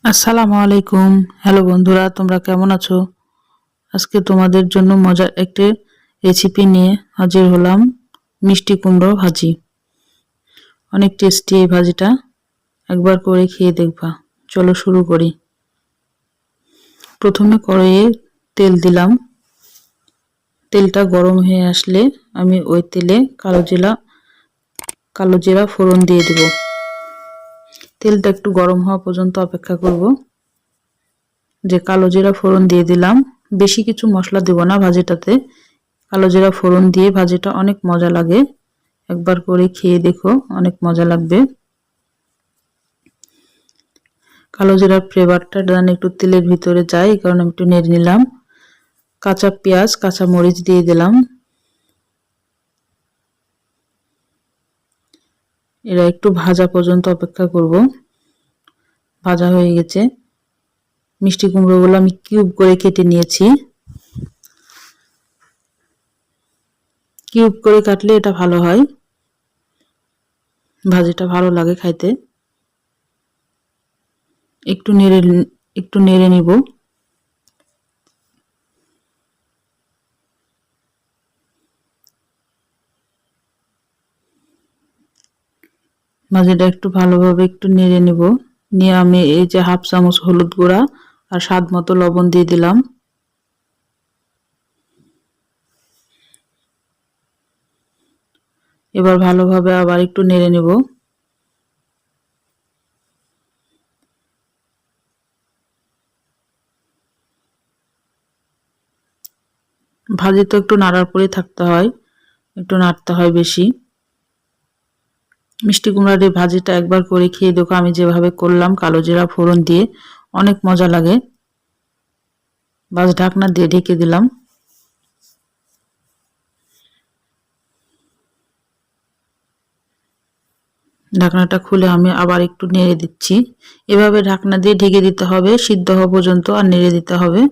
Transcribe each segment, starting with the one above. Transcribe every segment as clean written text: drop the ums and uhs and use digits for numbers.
আসসালামু আলাইকুম। হ্যালো বন্ধুরা, তোমরা কেমন আছো? আজকে তোমাদের জন্য মজার একটি রেসিপি নিয়ে হাজির হলাম। মিষ্টি কুমড়ো ভাজি। অনেক টেস্টি এই ভাজিটা, একবার করে খেয়ে দেখবা। চলো শুরু করি। প্রথমে কড়াইয়ে তেল দিলাম। তেলটা গরম হয়ে আসলে আমি ওই তেলে কালো জিরা ফোড়ন দিয়ে দেব। তেলটা একটু গরম হওয়া পর্যন্ত অপেক্ষা করব। যে কালো জিরা ফোড়ন দিয়ে দিলাম। বেশি কিছু মশলা দেব না ভাজিটাতে। কালো জিরা ফোড়ন দিয়ে ভাজিটা অনেক মজা লাগে। একবার করে খেয়ে দেখো, অনেক মজা লাগবে। কালো জিরার ফ্লেভারটা যেন একটু তেলের ভিতরে যায়, এই কারণে একটু নেড়ে নিলাম। কাঁচা পেঁয়াজ, কাঁচা মরিচ দিয়ে দিলাম। এরা একটু ভাজা পর্যন্ত অপেক্ষা করব। ভাজা হয়ে গেছে। মিষ্টি কুমড়োগুলো আমি কিউব করে কেটে নিয়েছি। কিউব করে কাটলে এটা ভালো হয়, ভাজিটা ভালো লাগে খাইতে। একটু নেড়ে নিব। ভাজিটা একটু ভালোভাবে একটু নেড়ে নিব। নিয়ে আমি এই যে হাফ চামচ হলুদ গুঁড়া আর স্বাদ মতো লবণ দিয়ে দিলাম। এবার ভালোভাবে আবার একটু নেড়ে নিব। ভাজি তো একটু নাড়ার পরেই থাকতে হয়, একটু নাড়তে হয় বেশি। মিষ্টি কুমড়ার এই ভাজিটা একবার করে খেয়ে দেখো, আমি যেভাবে করলাম কালো জিরা ফোড়ন দিয়ে, অনেক মজা লাগে। বাস ঢাকনা দিয়ে ঢেকে দিলাম। ঢাকনাটা খুলে আমি আবার একটু নেড়ে দিচ্ছি। এভাবে ঢাকনা দিয়ে ঢেকে দিতে হবে, সিদ্ধ হওয়া পর্যন্ত, আর নেড়ে দিতে হবে।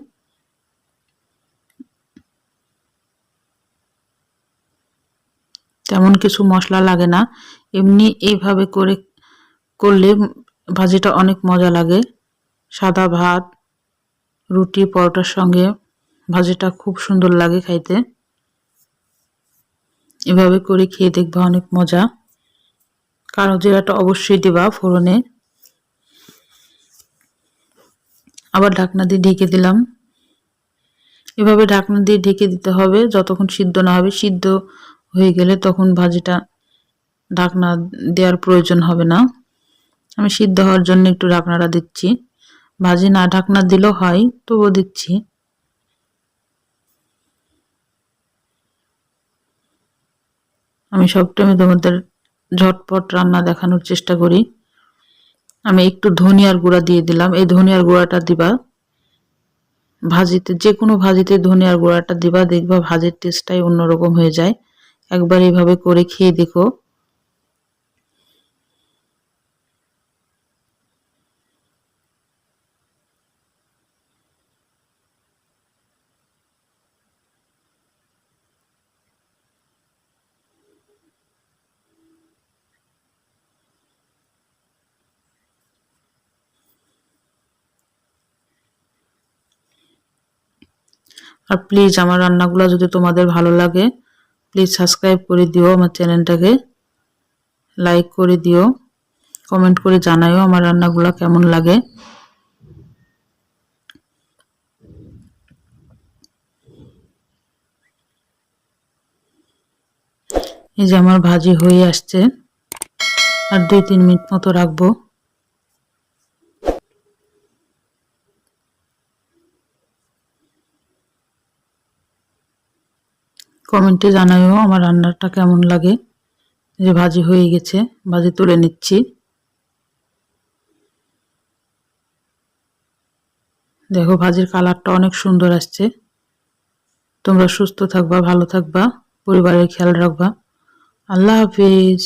তেমন কিছু মশলা লাগে না, এমনি এইভাবে করলে ভাজিটা অনেক মজা লাগে। সাদা ভাত, রুটি, পরোটার সঙ্গে ভাজিটা খুব সুন্দর লাগে খাইতে। এভাবে করে খেয়ে দেখবা, অনেক মজা। কালো জিরাটা অবশ্যই দিবা ফোড়নে। আবার ঢাকনা দিয়ে ঢেকে দিলাম। এভাবে ঢাকনা দিয়ে ঢেকে দিতে হবে যতক্ষণ সিদ্ধ না হবে। সিদ্ধ হয়ে গেলে তখন ভাজিটা ঢাকনা দেওয়ার প্রয়োজন হবে না। আমি সিদ্ধ হওয়ার জন্য একটু ঢাকনাটা দিচ্ছি। ভাজি না ঢাকনা দিলেও হয়, তবুও দিচ্ছি। আমি সবটাইমে তোমাদের ঝটপট রান্না দেখানোর চেষ্টা করি। আমি একটু ধনিয়ার গুঁড়া দিয়ে দিলাম। এই ধনিয়ার গুঁড়াটা দিবা ভাজিতে, যে কোনো ভাজিতে ধনিয়ার গুঁড়াটা দিবা, দেখবা ভাজির টেস্টটাই অন্যরকম হয়ে যায়। একবার এইভাবে করে খেয়ে দেখো। আর প্লিজ আমার রান্নাগুলো যদি তোমাদের ভালো লাগে, প্লিজ সাবস্ক্রাইব করে দিও আমার চ্যানেলটাকে, লাইক করে দিও, কমেন্ট করে জানাইও আমার রান্নাগুলো কেমন লাগে। এই যে আমার ভাজি হয়ে আসছে, আর 2-3 মিনিট মতো রাখবো। কমেন্টে জানাইও আমার রান্নাটা কেমন লাগে। যে ভাজি হয়ে গেছে, ভাজি তুলে নিচ্ছি। দেখো ভাজির কালারটা অনেক সুন্দর আসছে। তোমরা সুস্থ থাকবা, ভালো থাকবা, পরিবারের খেয়াল রাখবা। আল্লাহ হাফিজ।